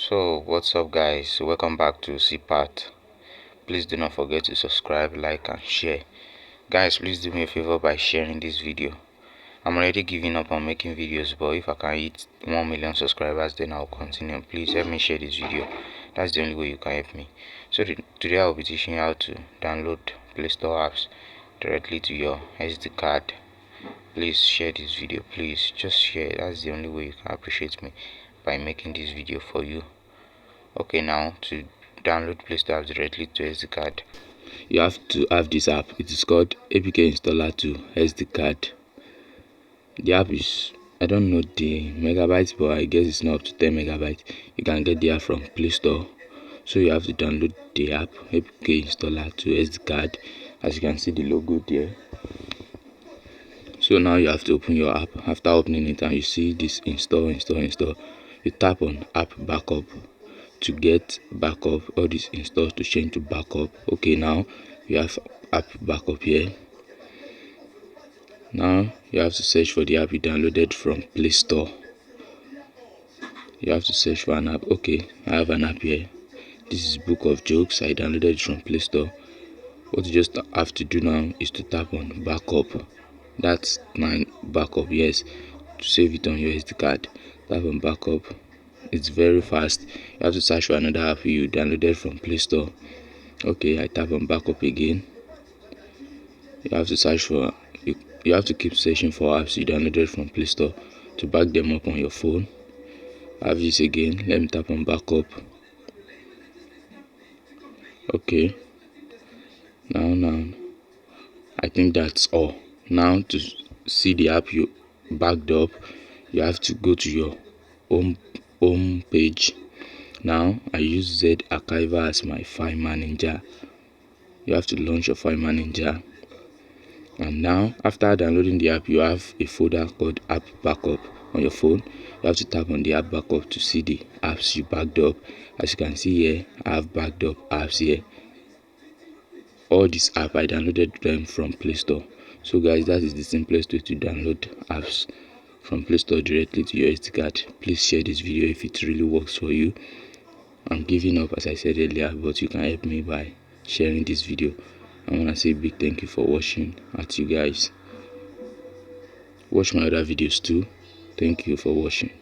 So what's up guys, welcome back to CPAT. Please do not forget to subscribe, like and share. Guys, please do me a favor by sharing this video. I'm already giving up on making videos, but if I can hit 1 million subscribers, then I'll continue. Please help me share this video. That's the only way you can help me. So today I'll be teaching you how to download playstore apps directly to your SD card. Please share this video, please just share. That's the only way you can appreciate me, by making this video for you. Okay, now to download playstore apps directly to SD card, you have to have this app. It is called APK installer to SD card. The app is, I don't know the megabytes, but I guess it's not up to 10 megabytes. You can get the app from Play Store. So you have to download the app APK installer to SD card. As you can see the logo there. So now you have to open your app. After opening it and you see this install, you tap on app backup to get backup. All these installs to change to backup. Okay, now you have app backup here. Now you have to search for the app you downloaded from Play Store. You have to search for an app. Okay, I have an app here. This is Book of Jokes. I downloaded it from Play Store. What you just have to do now is to tap on backup. That's my backup, yes, to save it on your SD card. Tap on backup. It's very fast. You have to search for another app you downloaded from Play Store. Okay, I tap on backup again. You have to search for, you have to keep searching for apps you downloaded from Play Store to back them up on your phone. I have this again. Let me tap on backup. Okay, now I think that's all. Now to see the app you backed up, you have to go to your home page. Now I use Z Archiver as my file manager. You have to launch your file manager, and now after downloading the app, you have a folder called app backup on your phone. You have to tap on the app backup to see the apps you backed up. As you can see here, I have backed up apps here. All these apps I downloaded them from Play Store. So guys, that is the simplest way to download apps from Play Store directly to your SD card. Please share this video if it really works for you. I'm giving up as I said earlier, but you can help me by sharing this video. I want to say a big thank you for watching. At you guys, watch my other videos too. Thank you for watching.